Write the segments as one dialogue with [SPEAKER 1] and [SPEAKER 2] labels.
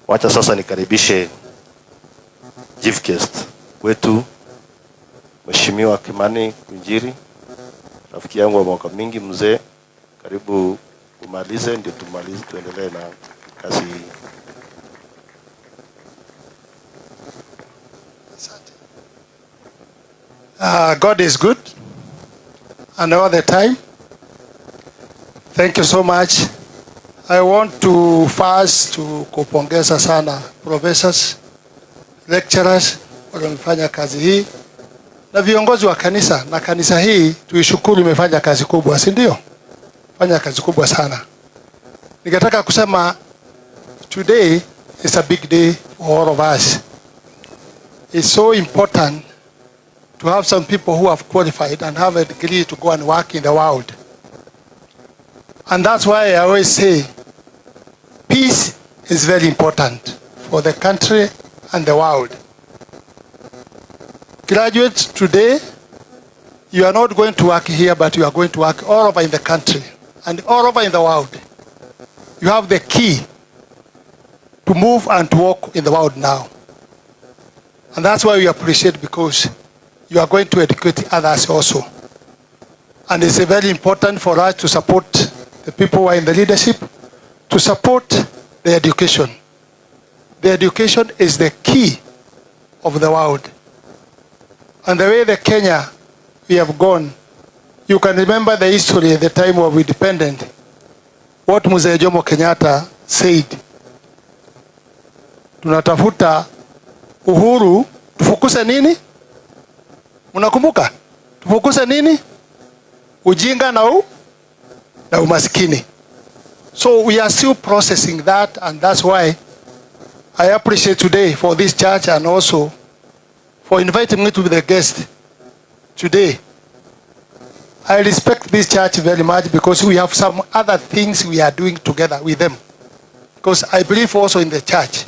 [SPEAKER 1] Wacha sasa nikaribishe chief guest wetu Mheshimiwa Kimani Kunjiri, rafiki yangu wa mwaka mingi mzee. Karibu umalize ndio tumalize tuendelee na kazi hii.
[SPEAKER 2] God is good and all the time. Thank you so much. I want to first to kupongeza sana professors, lecturers waliofanya kazi hii na viongozi wa kanisa, na kanisa hii tuishukuru imefanya kazi kubwa, si ndio? Fanya kazi kubwa sana. Ningetaka kusema today is a big day for all of us. It's so important to have some people who have qualified and have a degree to go and work in the world. And that's why I always say peace is very important for the country and the world. Graduates, today, you are not going to work here, but you are going to work all over in the country and all over in the world. You have the key to move and to walk in the world now. And that's why we appreciate, because you are going to educate others also. And it's very important for us to support the people who are in the leadership, to support the education. The education is the key of the world. And the way the Kenya we have gone, you can remember the history at the time of independence, what Mzee Jomo Kenyatta said. Tunatafuta uhuru, tufukuse nini? Unakumbuka? Tufukuse nini? Ujinga na umaskini. So we are still processing that, and that's why I appreciate today for this church and also for inviting me to be the guest today. I respect this church very much because we have some other things we are doing together with them. Because I believe also in the church.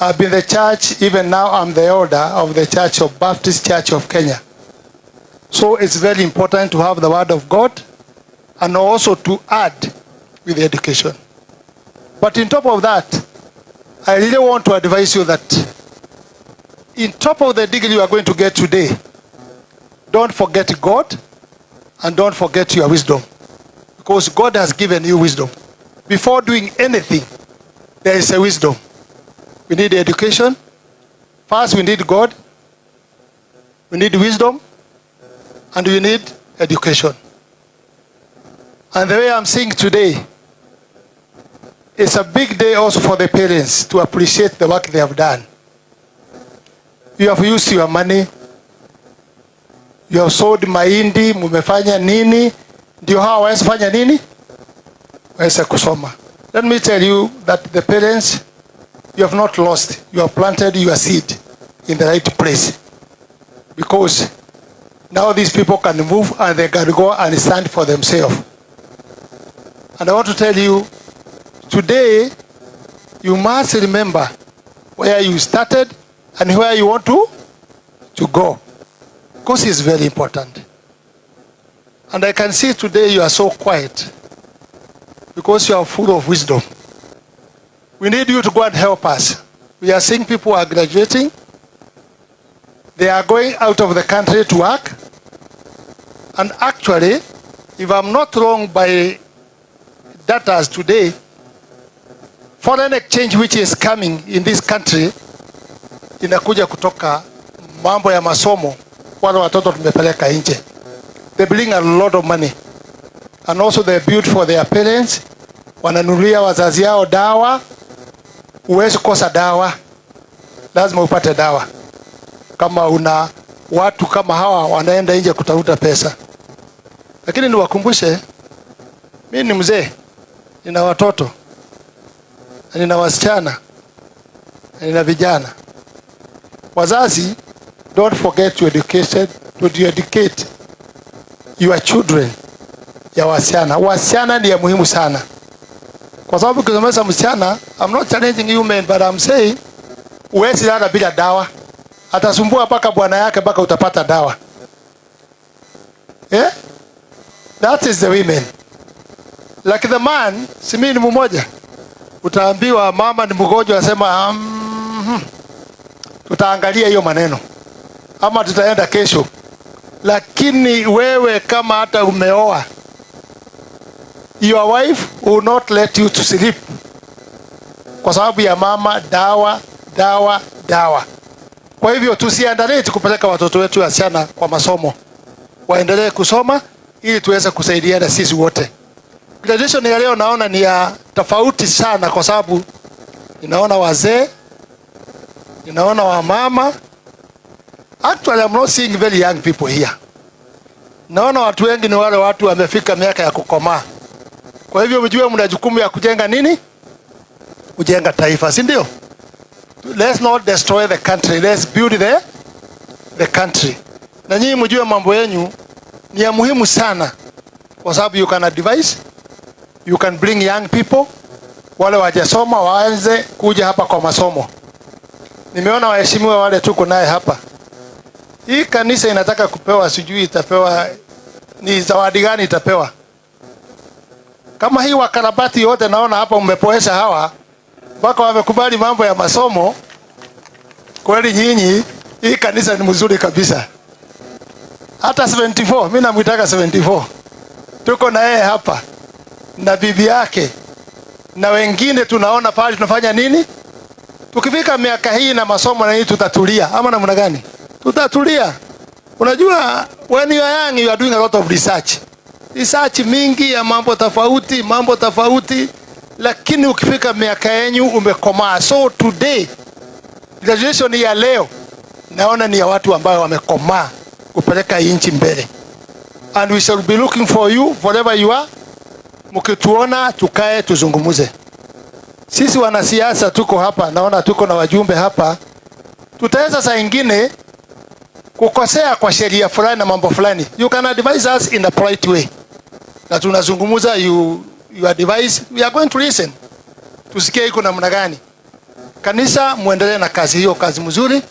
[SPEAKER 2] I've been the church, even now I'm the elder of the Church of Baptist Church of Kenya. So it's very important to have the word of God and also to add with the education. But on top of that, I really want to advise you that in top of the degree you are going to get today, don't forget God and don't forget your wisdom. Because God has given you wisdom. Before doing anything, there is a wisdom. We need education. First, we need God. We need wisdom. And we need education. And the way I'm seeing today, it's a big day also for the parents to appreciate the work they have done. You have used your money. You have sold mahindi, mumefanya nini? Ndio hawa waweza fanya nini? Waweza kusoma. Let me tell you that the parents, you have not lost. You have planted your seed in the right place. Because now these people can move and they can go and stand for themselves. And I want to tell you, today, you must remember where you started and where you want to go. Because it's very important. And I can see today you are so quiet because you are full of wisdom. We need you to go and help us. We are seeing people are graduating. They are going out of the country to work. And actually, if I'm not wrong by data today, foreign exchange which is coming in this country inakuja kutoka mambo ya masomo, wale watoto tumepeleka nje. They bring a lot of money. And also they build for their parents. Wananunulia wazazi yao dawa. Huwezi kosa dawa. Lazima upate dawa. Kama una watu kama hawa wanaenda nje kutafuta pesa. Lakini niwakumbushe, mimi ni mzee, nina watoto, nina wasichana, nina vijana. Wazazi, don't forget to educate your children. Ya wasichana. Wasichana ni ya muhimu sana. Kwa sababu ukisomesha msichana, I'm not challenging you men, but I'm saying, huwezi lala bila dawa. Atasumbua mpaka bwana yake mpaka utapata dawa. Yeah? That is the women. Like the man, si mimi ni mmoja. utaambiwa mama ni mgonjwa, asema tutaangalia hiyo maneno ama tutaenda kesho. Lakini wewe kama hata umeoa, your wife will not let you to sleep kwa sababu ya mama, dawa. Kwa hivyo tusiandalie kupeleka watoto wetu wasichana kwa masomo, waendelee kusoma ili tuweze kusaidiana sisi wote. Graduation ya leo naona ni ya tofauti sana, kwa sababu ninaona wazee, ninaona wamama. Actually, I'm not seeing very young people here. Naona watu wengi ni wale watu wamefika miaka ya kukomaa. Kwa hivyo mjue mna jukumu ya kujenga nini? Kujenga taifa, si ndio? Let's not destroy the country, let's build the country. Na nyinyi mjue mambo yenu ni ya muhimu sana, kwa sababu you can advise, you can bring young people, wale wajasoma waanze kuja hapa kwa masomo. Nimeona waheshimiwa wale tuko naye hapa. Hii kanisa inataka kupewa, sijui itapewa ni zawadi gani itapewa. Kama hii wakarabati yote naona hapa umepoesha hawa, mpaka wamekubali mambo ya masomo. Kweli nyinyi, hii kanisa ni mzuri kabisa. Hata 74, mimi namuitaka 74. Tuko na yeye hapa na bibi yake na wengine tunaona pale tunafanya nini? Tukifika miaka hii na masomo na hii tutatulia ama namna gani? Tutatulia. Unajua when you are young you are doing a lot of research mingi ya mambo tofauti, lakini ukifika miaka yenu umekomaa. So today graduation ya leo naona ni ya watu ambao wamekomaa kupeleka nchi mbele, and we shall be looking for you wherever you are. Mkituona tukae tuzungumuze. Sisi wanasiasa tuko hapa, naona tuko na wajumbe hapa. Tutaweza saa nyingine kukosea kwa sheria fulani na mambo fulani. You can advise us in a polite way. Na tunazungumuza, you advise, we are going to listen. Tusikie iko namna gani. Kanisa muendelee na kazi hiyo, kazi mzuri,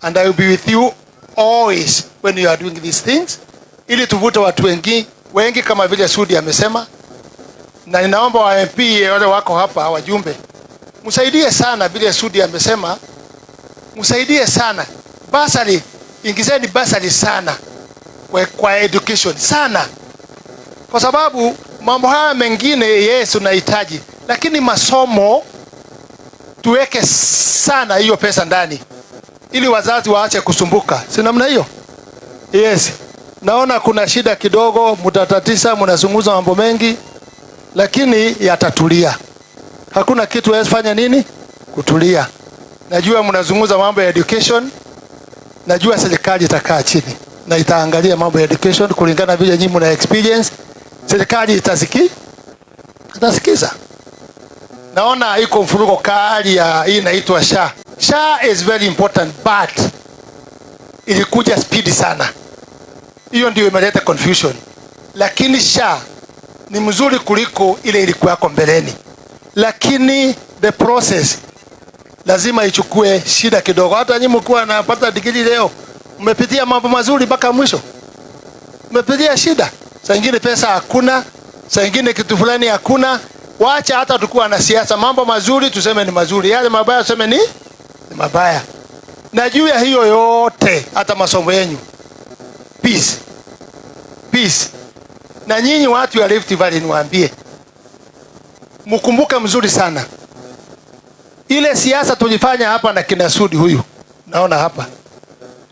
[SPEAKER 2] and I will be with you always when you are doing these things, ili tuvute watu wengi kama vile Sudi amesema. Na ninaomba wa MP wale wako hapa, wajumbe, msaidie sana vile Sudi amesema, msaidie sana. Basari, ingizeni basari sana kwa education sana. Kwa sababu mambo haya mengine yes tunahitaji, lakini masomo tuweke sana hiyo pesa ndani, ili wazazi waache kusumbuka. Si namna hiyo? Yes. Naona kuna shida kidogo, mtatatisa, mnazungumza mambo mengi, lakini yatatulia. Hakuna kitu fanya nini? Kutulia. Najua mnazungumza mambo ya education. Najua serikali itakaa chini na itaangalia mambo ya education kulingana vile nyinyi mna experience. Serikali itasikiza. Naona iko mfuruko kali ya hii inaitwa SHA. SHA is very important, but ilikuja speed sana. Hiyo ndio imeleta confusion. Lakini SHA ni mzuri kuliko ile ilikuwa yako mbeleni. Lakini the process lazima ichukue shida kidogo. Hata nyinyi mkuu anapata degree leo, umepitia mambo mazuri mpaka mwisho. Umepitia shida. Saa nyingine pesa hakuna, saa nyingine kitu fulani hakuna. Waacha hata tukua na siasa, mambo mazuri tuseme ni mazuri, yale mabaya tuseme ni mabaya. Na juu ya hiyo yote hata masomo yenu. Peace. Na nyinyi watu ya Rift Valley niwaambie, mkumbuke mzuri sana ile siasa tulifanya hapa na kina Sudi huyu. Naona hapa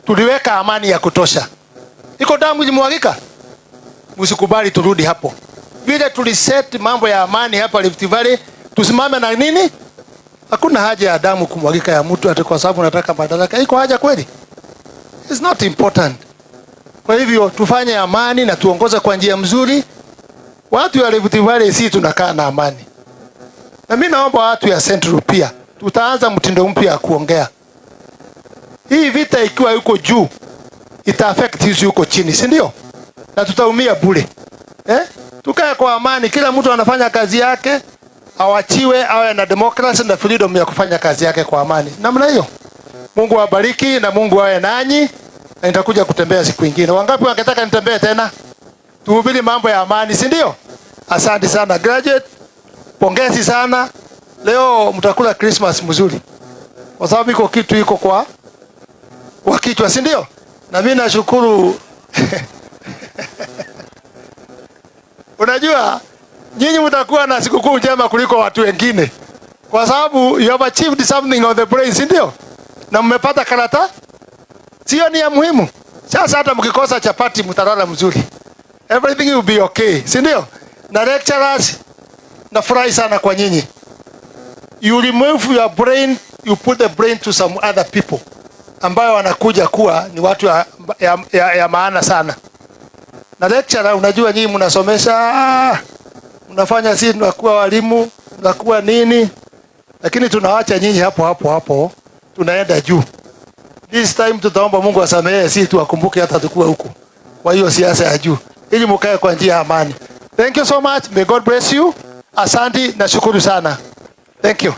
[SPEAKER 2] tuliweka amani ya kutosha. Iko damu ilimwagika. Msikubali turudi hapo. Vile tuliset mambo ya amani hapa Rift Valley, tusimame na nini? Hakuna haja ya damu kumwagika ya mtu ati kwa sababu nataka madaraka. Iko haja kweli? It's not important. Kwa hivyo tufanye amani na tuongoze kwa njia mzuri. Watu ya Rift Valley si tunakaa na amani. Na mimi naomba watu ya Central pia tutaanza mtindo mpya wa kuongea. Hii vita ikiwa yuko juu ita affect sisi yuko chini, si ndio? Na tutaumia bure. Tukae kwa amani, kila mtu anafanya kazi yake, awachiwe awe na democracy na freedom ya kufanya kazi yake kwa amani. Namna hiyo. Mungu awabariki na Mungu awe nanyi. Na nitakuja kutembea siku nyingine. Wangapi wangetaka nitembee tena? Tuhubiri mambo ya amani, si ndio? Asante sana graduate. Pongezi sana. leo mtakula Christmas mzuri, kwa sababu iko kitu iko kwa kichwa, si ndio? Na mimi nashukuru unajua nyinyi mtakuwa na sikukuu njema kuliko watu wengine, kwa sababu you have achieved something on the brain, si ndio? Na mmepata karata, sio? Ni ya muhimu. Sasa hata mkikosa chapati mtalala mzuri, everything will be okay, si ndio? Na lecturers, nafurahi sana kwa nyinyi. You remove your brain, you put the brain to some other people ambayo wanakuja kuwa ni watu ya maana sana. Na lecturer, unajua nyinyi mnasomesha, mnafanya sisi tunakuwa walimu, tunakuwa nini, lakini tunawacha nyinyi hapo tunaenda juu. This time tutaomba Mungu asamehe sisi, tuwakumbuke hata tukua huko kwa hiyo siasa ya juu, ili mkae kwa njia ya amani. Thank you so much. May God bless you. Asante na shukuru sana. Thank you.